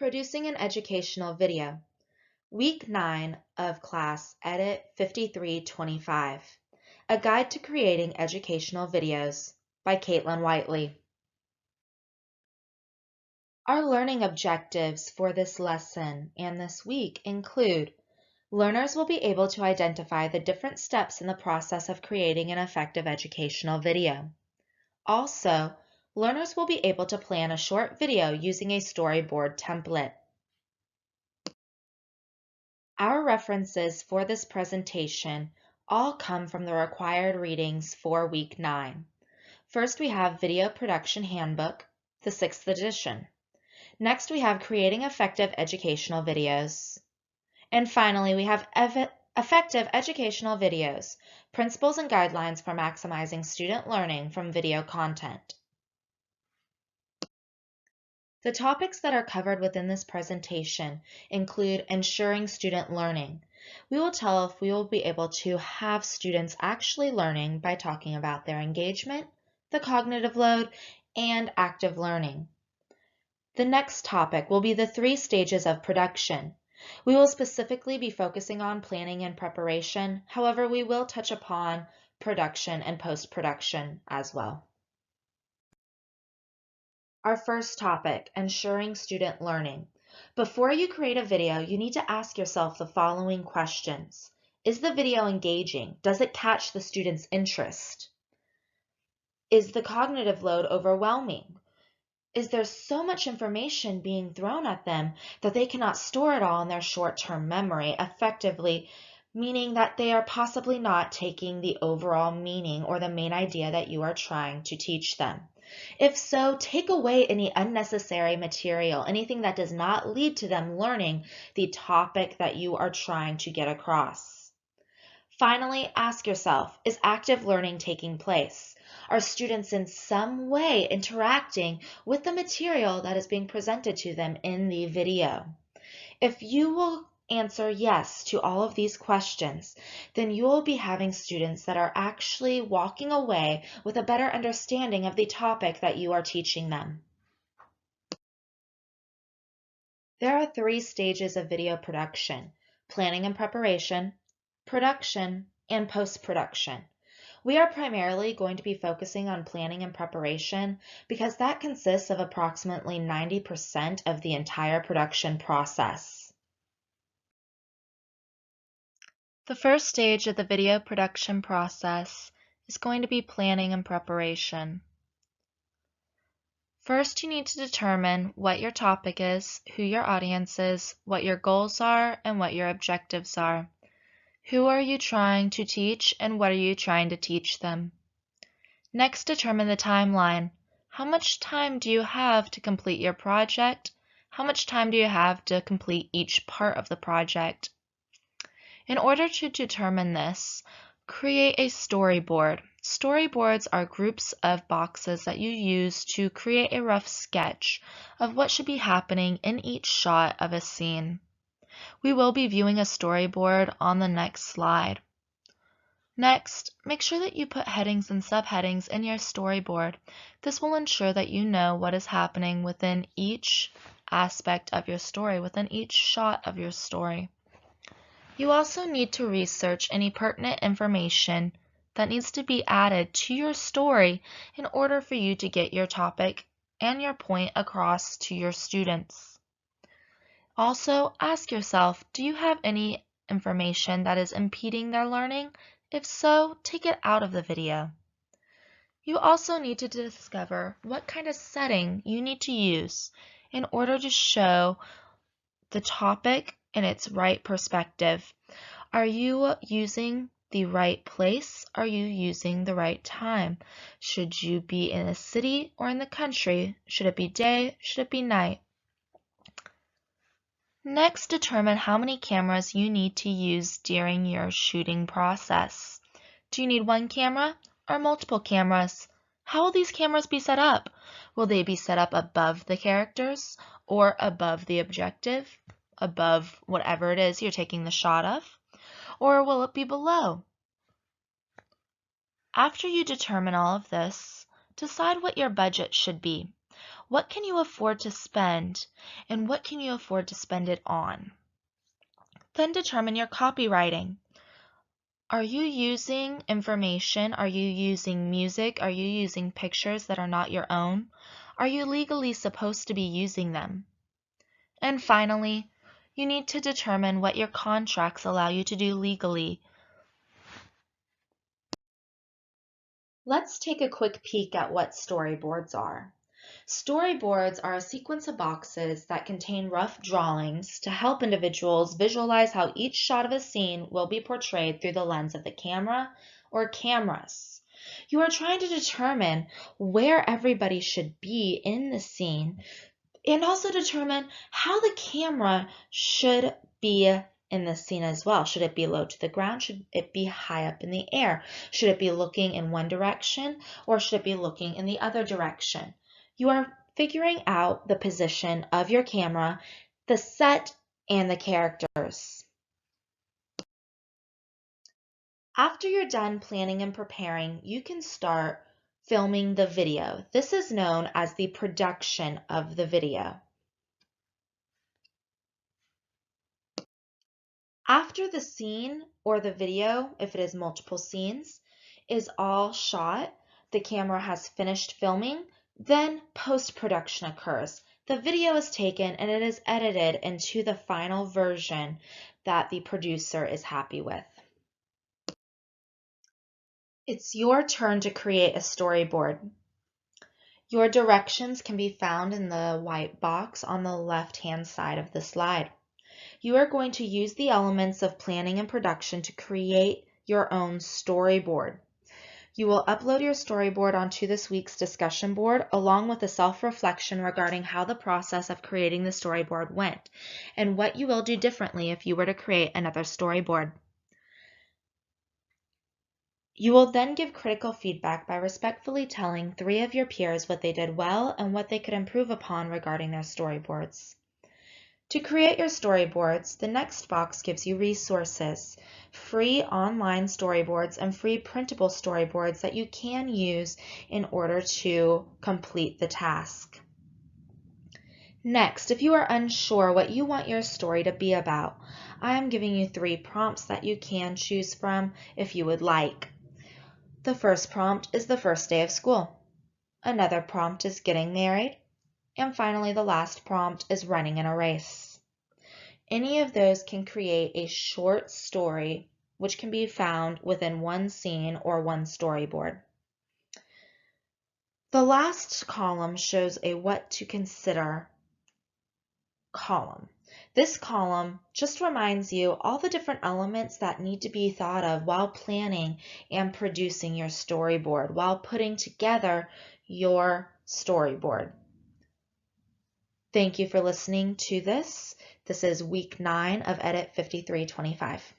Producing an educational video. Week 9 of class Edit 5325. A Guide to Creating Educational Videos by Caitlin Whiteley. Our learning objectives for this lesson and this week include: learners will be able to identify the different steps in the process of creating an effective educational video. Also, learners will be able to plan a short video using a storyboard template. Our references for this presentation all come from the required readings for Week 9. First, we have Video Production Handbook, the 6th edition. Next, we have Creating Effective Educational Videos. And finally, we have Effective Educational Videos, Principles and Guidelines for Maximizing Student Learning from Video Content. The topics that are covered within this presentation include ensuring student learning. We will tell if we will be able to have students actually learning by talking about their engagement, the cognitive load, and active learning. The next topic will be the 3 stages of production. We will specifically be focusing on planning and preparation. However, we will touch upon production and post-production as well. Our first topic, ensuring student learning. Before you create a video, you need to ask yourself the following questions. Is the video engaging? Does it catch the student's interest? Is the cognitive load overwhelming? Is there so much information being thrown at them that they cannot store it all in their short-term memory effectively, meaning that they are possibly not taking the overall meaning or the main idea that you are trying to teach them? If so, take away any unnecessary material, anything that does not lead to them learning the topic that you are trying to get across. Finally, ask yourself, is active learning taking place? Are students in some way interacting with the material that is being presented to them in the video? If you will answer yes to all of these questions, then you will be having students that are actually walking away with a better understanding of the topic that you are teaching them. There are 3 stages of video production: planning and preparation, production, and post-production. We are primarily going to be focusing on planning and preparation because that consists of approximately 90% of the entire production process. The first stage of the video production process is going to be planning and preparation. First, you need to determine what your topic is, who your audience is, what your goals are, and what your objectives are. Who are you trying to teach, and what are you trying to teach them? Next, determine the timeline. How much time do you have to complete your project? How much time do you have to complete each part of the project? In order to determine this, create a storyboard. Storyboards are groups of boxes that you use to create a rough sketch of what should be happening in each shot of a scene. We will be viewing a storyboard on the next slide. Next, make sure that you put headings and subheadings in your storyboard. This will ensure that you know what is happening within each aspect of your story, within each shot of your story. You also need to research any pertinent information that needs to be added to your story in order for you to get your topic and your point across to your students. Also, ask yourself, do you have any information that is impeding their learning? If so, take it out of the video. You also need to discover what kind of setting you need to use in order to show the topic in its right perspective. Are you using the right place? Are you using the right time? Should you be in a city or in the country? Should it be day? Should it be night? Next, determine how many cameras you need to use during your shooting process. Do you need 1 camera or multiple cameras? How will these cameras be set up? Will they be set up above the characters or above the objective? Above whatever it is you're taking the shot of? Or will it be below? After you determine all of this, decide what your budget should be. What can you afford to spend, and what can you afford to spend it on? Then determine your copywriting. Are you using information? Are you using music? Are you using pictures that are not your own? Are you legally supposed to be using them? And finally, you need to determine what your contracts allow you to do legally. Let's take a quick peek at what storyboards are. Storyboards are a sequence of boxes that contain rough drawings to help individuals visualize how each shot of a scene will be portrayed through the lens of the camera or cameras. You are trying to determine where everybody should be in the scene and also determine how the camera should be in the scene as well. Should it be low to the ground? Should it be high up in the air? Should it be looking in one direction or should it be looking in the other direction? You are figuring out the position of your camera, the set, and the characters. After you're done planning and preparing, you can start filming the video. This is known as the production of the video. After the scene or the video, if it is multiple scenes, is all shot, the camera has finished filming, then post-production occurs. The video is taken and it is edited into the final version that the producer is happy with. It's your turn to create a storyboard. Your directions can be found in the white box on the left-hand side of the slide. You are going to use the elements of planning and production to create your own storyboard. You will upload your storyboard onto this week's discussion board along with a self-reflection regarding how the process of creating the storyboard went and what you will do differently if you were to create another storyboard. You will then give critical feedback by respectfully telling 3 of your peers what they did well and what they could improve upon regarding their storyboards. To create your storyboards, the next box gives you resources, free online storyboards and free printable storyboards that you can use in order to complete the task. Next, if you are unsure what you want your story to be about, I am giving you 3 prompts that you can choose from if you would like. The first prompt is the first day of school. Another prompt is getting married. And finally, the last prompt is running in a race. Any of those can create a short story which can be found within one scene or one storyboard. The last column shows a what to consider column. This column just reminds you all the different elements that need to be thought of while planning and producing your storyboard, while putting together your storyboard. Thank you for listening to this. This is week 9 of Edit 5325.